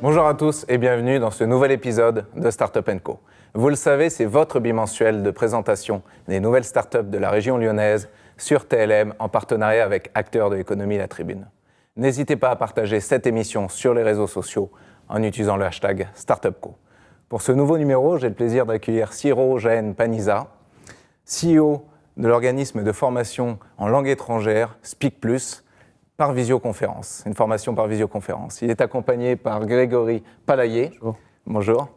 Bonjour à tous et bienvenue dans ce nouvel épisode de Startup & Co. Vous le savez, c'est votre bimensuel de présentation des nouvelles startups de la région lyonnaise sur TLM en partenariat avec acteurs de l'économie La Tribune. N'hésitez pas à partager cette émission sur les réseaux sociaux en utilisant le hashtag Startup Co. Pour ce nouveau numéro, j'ai le plaisir d'accueillir Ciro Jaén Panizza, CEO de l'organisme de formation en langue étrangère Speak Plus, par visioconférence, une formation par visioconférence. Il est accompagné par Grégory Palaillé. Bonjour. Bonjour.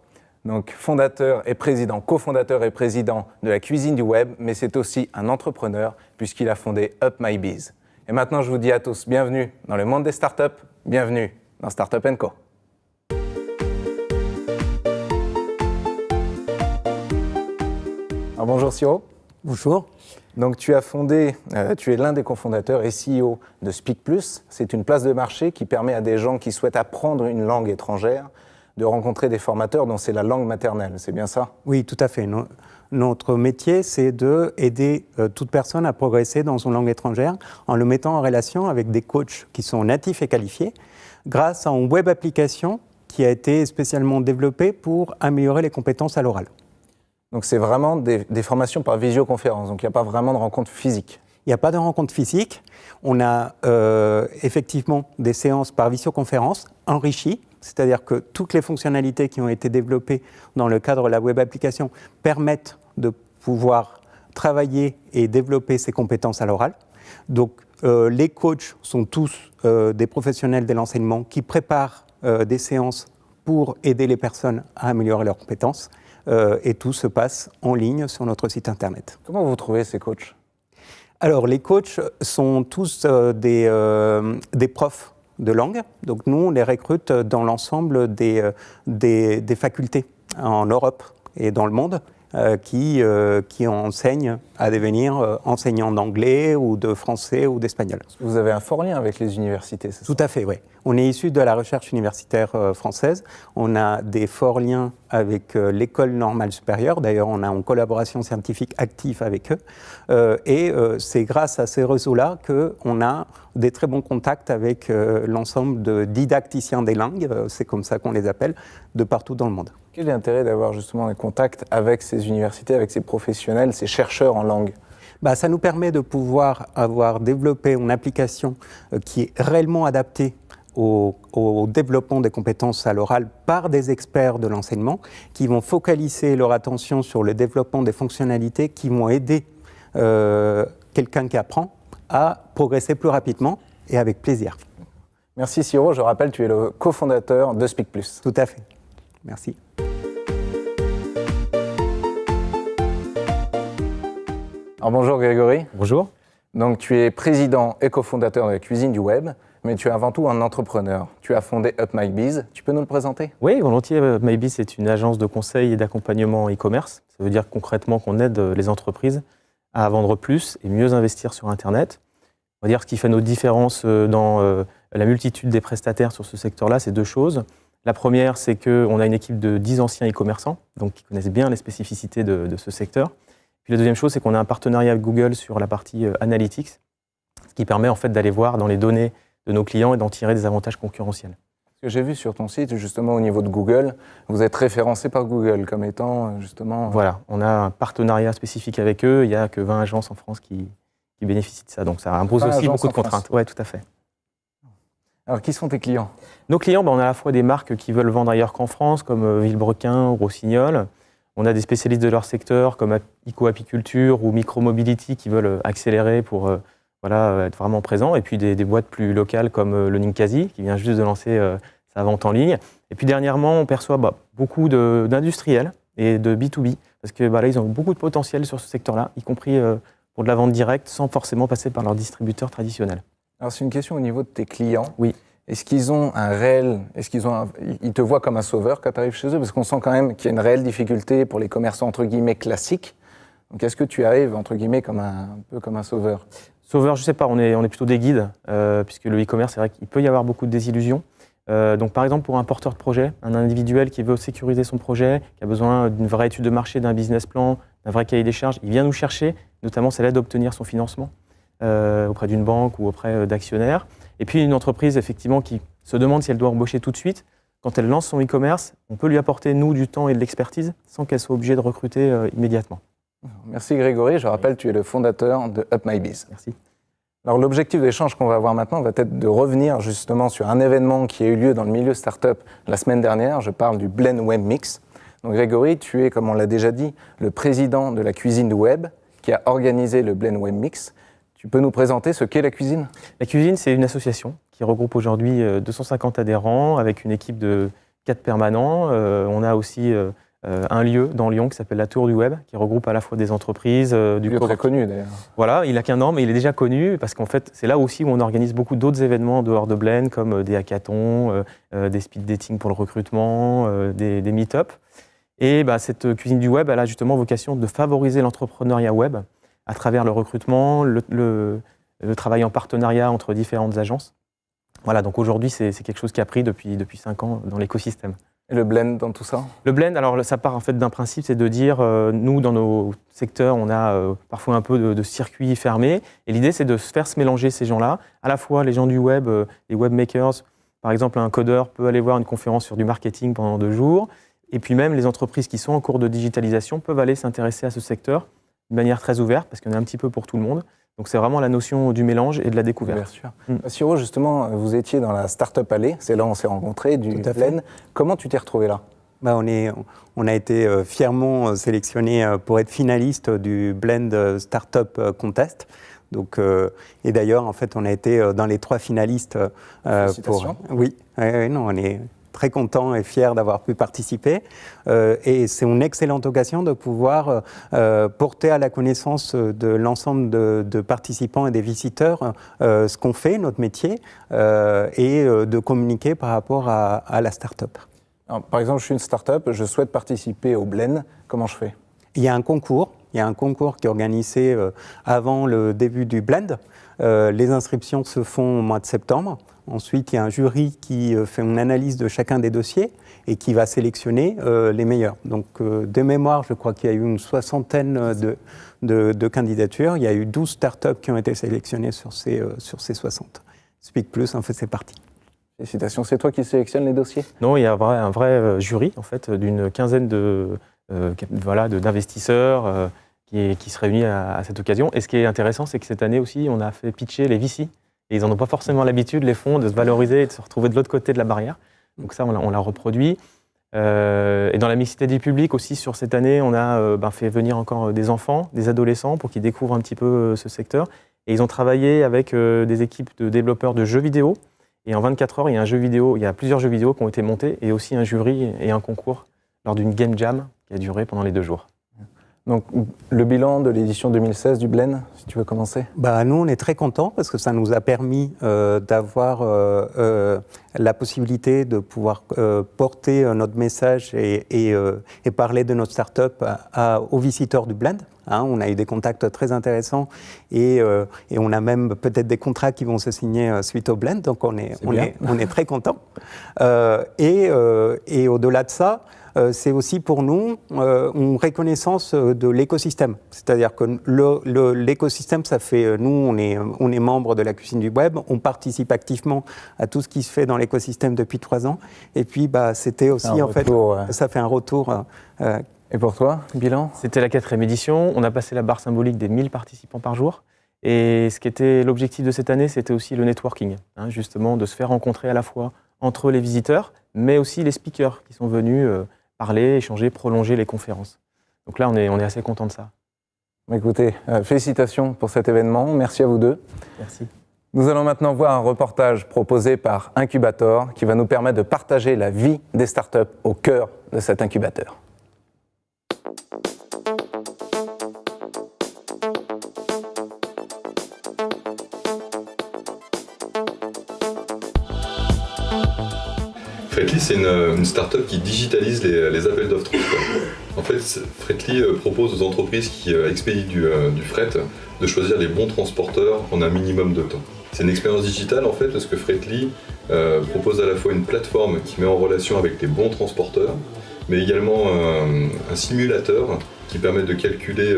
Donc, fondateur et président, cofondateur et président de la cuisine du web, mais c'est aussi un entrepreneur puisqu'il a fondé Up My Biz. Et maintenant, je vous dis à tous, bienvenue dans le monde des startups, bienvenue dans Startup & Co. Alors, bonjour Ciro. Bonjour. Donc tu es l'un des cofondateurs et CEO de Speak Plus. C'est une place de marché qui permet à des gens qui souhaitent apprendre une langue étrangère de rencontrer des formateurs dont c'est la langue maternelle. C'est bien ça? Oui, tout à fait. Notre métier, c'est d'aider toute personne à progresser dans une langue étrangère en le mettant en relation avec des coachs qui sont natifs et qualifiés grâce à une web application qui a été spécialement développée pour améliorer les compétences à l'oral. Donc c'est vraiment des formations par visioconférence, donc il n'y a pas vraiment de rencontre physique. Il n'y a pas de rencontre physique. On a effectivement des séances par visioconférence enrichies, c'est-à-dire que toutes les fonctionnalités qui ont été développées dans le cadre de la web application permettent de pouvoir travailler et développer ses compétences à l'oral. Donc les coachs sont tous des professionnels de l'enseignement qui préparent des séances pour aider les personnes à améliorer leurs compétences. Et tout se passe en ligne sur notre site internet. Comment vous trouvez ces coachs? Alors, les coachs sont tous des profs de langue. Donc, nous, on les recrute dans l'ensemble des facultés en Europe et dans le monde qui enseignent à devenir enseignants d'anglais ou de français ou d'espagnol. Vous avez un fort lien avec les universités, c'est ça? Tout à fait, oui. On est issu de la recherche universitaire française. On a des forts liens avec l'École normale supérieure. D'ailleurs, on a une collaboration scientifique active avec eux. Et c'est grâce à ces réseaux-là qu'on a des très bons contacts avec l'ensemble de didacticiens des langues, c'est comme ça qu'on les appelle, de partout dans le monde. Quel est l'intérêt d'avoir justement des contacts avec ces universités, avec ces professionnels, ces chercheurs en langue? Ça nous permet de pouvoir avoir développé une application qui est réellement adaptée au développement des compétences à l'oral par des experts de l'enseignement qui vont focaliser leur attention sur le développement des fonctionnalités qui vont aider quelqu'un qui apprend à progresser plus rapidement et avec plaisir. Merci Ciro, je rappelle, tu es le cofondateur de Speak Plus. Tout à fait. Merci. Alors bonjour Grégory. Bonjour. Donc tu es président et cofondateur de la cuisine du web, mais tu es avant tout un entrepreneur. Tu as fondé Up My Biz. Tu peux nous le présenter? Oui, volontiers. Up My Biz, c'est une agence de conseil et d'accompagnement e-commerce. Ça veut dire concrètement qu'on aide les entreprises à vendre plus et mieux investir sur Internet. On va dire ce qui fait notre différence dans la multitude des prestataires sur ce secteur-là, c'est deux choses. La première, c'est qu'on a une équipe de 10 anciens e-commerçants, donc qui connaissent bien les spécificités de ce secteur. Puis la deuxième chose, c'est qu'on a un partenariat avec Google sur la partie Analytics, ce qui permet en fait d'aller voir dans les données de nos clients et d'en tirer des avantages concurrentiels. Ce que j'ai vu sur ton site, justement au niveau de Google, vous êtes référencé par Google comme étant justement... Voilà, on a un partenariat spécifique avec eux, il n'y a que 20 agences en France qui bénéficient de ça, donc ça impose aussi beaucoup de contraintes. Oui, tout à fait. Alors, qui sont tes clients? Nos clients, on a à la fois des marques qui veulent vendre ailleurs qu'en France, comme Villebrequin ou Rossignol. On a des spécialistes de leur secteur, comme Eco-Apiculture ou Micromobility, qui veulent accélérer pour être vraiment présents. Et puis des boîtes plus locales, comme le Ninkasi, qui vient juste de lancer sa vente en ligne. Et puis dernièrement, on perçoit beaucoup d'industriels et de B2B, parce que là, ils ont beaucoup de potentiel sur ce secteur-là, y compris pour de la vente directe, sans forcément passer par leurs distributeurs traditionnels. Alors, c'est une question au niveau de tes clients. Oui. Est-ce qu'ils ont un réel... Ils te voient comme un sauveur quand tu arrives chez eux? Parce qu'on sent quand même qu'il y a une réelle difficulté pour les commerçants, entre guillemets, classiques. Donc, est-ce que tu arrives, entre guillemets, un peu comme un sauveur? Sauveur, je ne sais pas. On est plutôt des guides, puisque le e-commerce, c'est vrai qu'il peut y avoir beaucoup de désillusions. Donc, par exemple, pour un porteur de projet, un individuel qui veut sécuriser son projet, qui a besoin d'une vraie étude de marché, d'un business plan, d'un vrai cahier des charges, il vient nous chercher. Notamment, c'est l'aide d'obtenir son financement auprès d'une banque ou auprès d'actionnaires. Et puis, une entreprise, effectivement, qui se demande si elle doit embaucher tout de suite. quand elle lance son e-commerce, on peut lui apporter, nous, du temps et de l'expertise sans qu'elle soit obligée de recruter immédiatement. Merci Grégory, je rappelle, tu es le fondateur de UpMyBiz. Merci. Alors l'objectif d'échange qu'on va avoir maintenant va être de revenir justement sur un événement qui a eu lieu dans le milieu startup la semaine dernière. Je parle du Blend Web Mix. Donc Grégory, tu es, comme on l'a déjà dit, le président de la cuisine du web qui a organisé le Blend Web Mix. Tu peux nous présenter ce qu'est la cuisine ? La cuisine, c'est une association qui regroupe aujourd'hui 250 adhérents avec une équipe de 4 permanents. On a aussi un lieu dans Lyon qui s'appelle la Tour du Web, qui regroupe à la fois des entreprises, du lieu très connu d'ailleurs. Voilà, il n'a qu'un an, mais il est déjà connu parce qu'en fait, c'est là aussi où on organise beaucoup d'autres événements en dehors de Blend, comme des hackathons, des speed dating pour le recrutement, des meet-up. Et cette cuisine du web, elle a justement vocation de favoriser l'entrepreneuriat web à travers le recrutement, le travail en partenariat entre différentes agences. Voilà, donc aujourd'hui, c'est quelque chose qui a pris depuis 5 ans dans l'écosystème. Et le blend dans tout ça ? Le blend, alors ça part en fait d'un principe, c'est de dire, nous dans nos secteurs, on a parfois un peu de circuits fermés, et l'idée c'est de faire se mélanger ces gens-là, à la fois les gens du web, les webmakers, par exemple un codeur peut aller voir une conférence sur du marketing pendant 2 jours, et puis même les entreprises qui sont en cours de digitalisation peuvent aller s'intéresser à ce secteur de manière très ouverte, parce qu'il y en a un petit peu pour tout le monde. Donc c'est vraiment la notion du mélange et de la découverte. Bien sûr. Siro, justement, vous étiez dans la Startup Alley, c'est là où on s'est rencontrés, du Blend. Comment tu t'es retrouvé là ? On a été fièrement sélectionné pour être finaliste du Blend Startup Contest. Donc, et d'ailleurs, en fait, on a été dans les 3 finalistes. Félicitations. Oui, on est très content et fier d'avoir pu participer. Et c'est une excellente occasion de pouvoir porter à la connaissance de l'ensemble de participants et des visiteurs ce qu'on fait, notre métier, et de communiquer par rapport à la start-up. Alors, par exemple, je suis une start-up, je souhaite participer au Blend. Comment je fais ? Il y a un concours qui est organisé avant le début du Blend. Les inscriptions se font au mois de septembre. Ensuite, il y a un jury qui fait une analyse de chacun des dossiers et qui va sélectionner les meilleurs. Donc, de mémoire, je crois qu'il y a eu une 60aine de candidatures. Il y a eu 12 startups qui ont été sélectionnées sur ces 60. Speak Plus en fait, c'est parti. Félicitations, c'est toi qui sélectionnes les dossiers ? Non, il y a un vrai jury, en fait, d'une quinzaine d'investisseurs qui se réunissent à cette occasion. Et ce qui est intéressant, c'est que cette année aussi, on a fait pitcher les VC. Et ils n'en ont pas forcément l'habitude, les fonds, de se valoriser et de se retrouver de l'autre côté de la barrière. Donc ça, on l'a reproduit. Et dans la mixité du public aussi, sur cette année, on a fait venir encore des enfants, des adolescents, pour qu'ils découvrent un petit peu ce secteur. Et ils ont travaillé avec des équipes de développeurs de jeux vidéo. Et en 24 heures, il y a plusieurs jeux vidéo qui ont été montés, et aussi un jury et un concours lors d'une game jam qui a duré pendant les 2 jours. Donc, le bilan de l'édition 2016 du Blend, si tu veux commencer ? Nous, on est très contents parce que ça nous a permis d'avoir la possibilité de pouvoir porter notre message et parler de notre start-up aux visiteurs du Blend. On a eu des contacts très intéressants et on a même peut-être des contrats qui vont se signer suite au Blend. Donc, on est très contents. Et au-delà de ça, c'est aussi pour nous une reconnaissance de l'écosystème. C'est-à-dire que l'écosystème, ça fait, nous, on est membre de la cuisine du web, on participe activement à tout ce qui se fait dans l'écosystème depuis 3 ans. Et puis, c'était aussi, ça fait un retour. Et pour toi, bilan ? C'était la 4e édition. On a passé la barre symbolique des 1000 participants par jour. Et ce qui était l'objectif de cette année, c'était aussi le networking, justement, de se faire rencontrer à la fois entre les visiteurs, mais aussi les speakers qui sont venus parler, échanger, prolonger les conférences. Donc là, on est assez content de ça. Écoutez, félicitations pour cet événement. Merci à vous deux. Merci. Nous allons maintenant voir un reportage proposé par Incubator qui va nous permettre de partager la vie des startups au cœur de cet incubateur. Fretly, c'est une start-up qui digitalise les appels d'offres. En fait, Fretly propose aux entreprises qui expédient du fret de choisir les bons transporteurs en un minimum de temps. C'est une expérience digitale en fait, parce que Fretly propose à la fois une plateforme qui met en relation avec les bons transporteurs, mais également un simulateur qui permet de calculer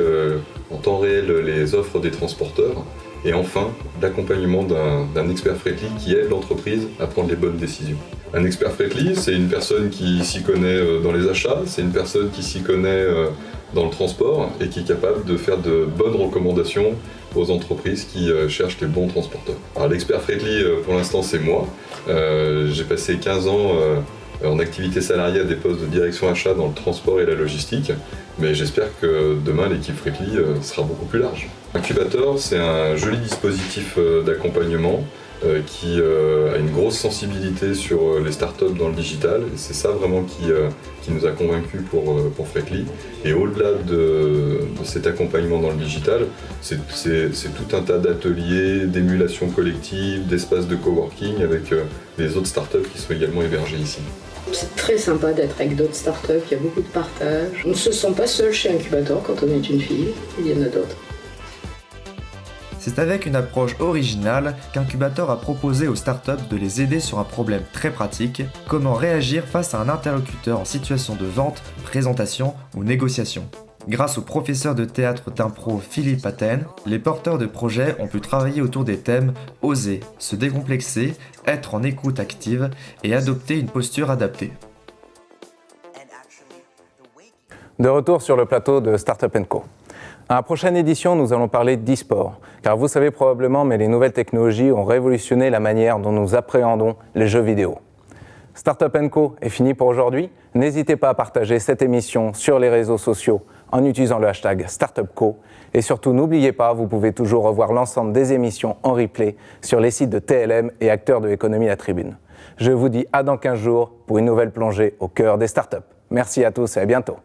en temps réel les offres des transporteurs Et enfin, l'accompagnement d'un expert Fretly qui aide l'entreprise à prendre les bonnes décisions. Un expert Fretly, c'est une personne qui s'y connaît dans les achats, c'est une personne qui s'y connaît dans le transport et qui est capable de faire de bonnes recommandations aux entreprises qui cherchent les bons transporteurs. Alors l'expert Fretly, pour l'instant, c'est moi. J'ai passé 15 ans en activité salariée à des postes de direction achat dans le transport et la logistique, mais j'espère que demain l'équipe Fretly sera beaucoup plus large. Incubator, c'est un joli dispositif d'accompagnement qui a une grosse sensibilité sur les startups dans le digital, et c'est ça vraiment qui nous a convaincus pour Fretly. Et au-delà de cet accompagnement dans le digital, c'est tout un tas d'ateliers, d'émulation collective, d'espaces de coworking avec les autres startups qui sont également hébergées ici. C'est très sympa d'être avec d'autres startups, il y a beaucoup de partage. On ne se sent pas seul chez Incubator quand on est une fille, il y en a d'autres. C'est avec une approche originale qu'Incubator a proposé aux startups de les aider sur un problème très pratique, comment réagir face à un interlocuteur en situation de vente, présentation ou négociation. Grâce au professeur de théâtre d'impro Philippe Atten, les porteurs de projets ont pu travailler autour des thèmes oser, se décomplexer, être en écoute active et adopter une posture adaptée. De retour sur le plateau de Startup & Co. À la prochaine édition, nous allons parler d'e-sport. Car vous savez probablement, mais les nouvelles technologies ont révolutionné la manière dont nous appréhendons les jeux vidéo. Startup & Co est fini pour aujourd'hui. N'hésitez pas à partager cette émission sur les réseaux sociaux en utilisant le hashtag StartupCo. Et surtout, n'oubliez pas, vous pouvez toujours revoir l'ensemble des émissions en replay sur les sites de TLM et acteurs de l'économie La Tribune. Je vous dis à dans 15 jours pour une nouvelle plongée au cœur des startups. Merci à tous et à bientôt.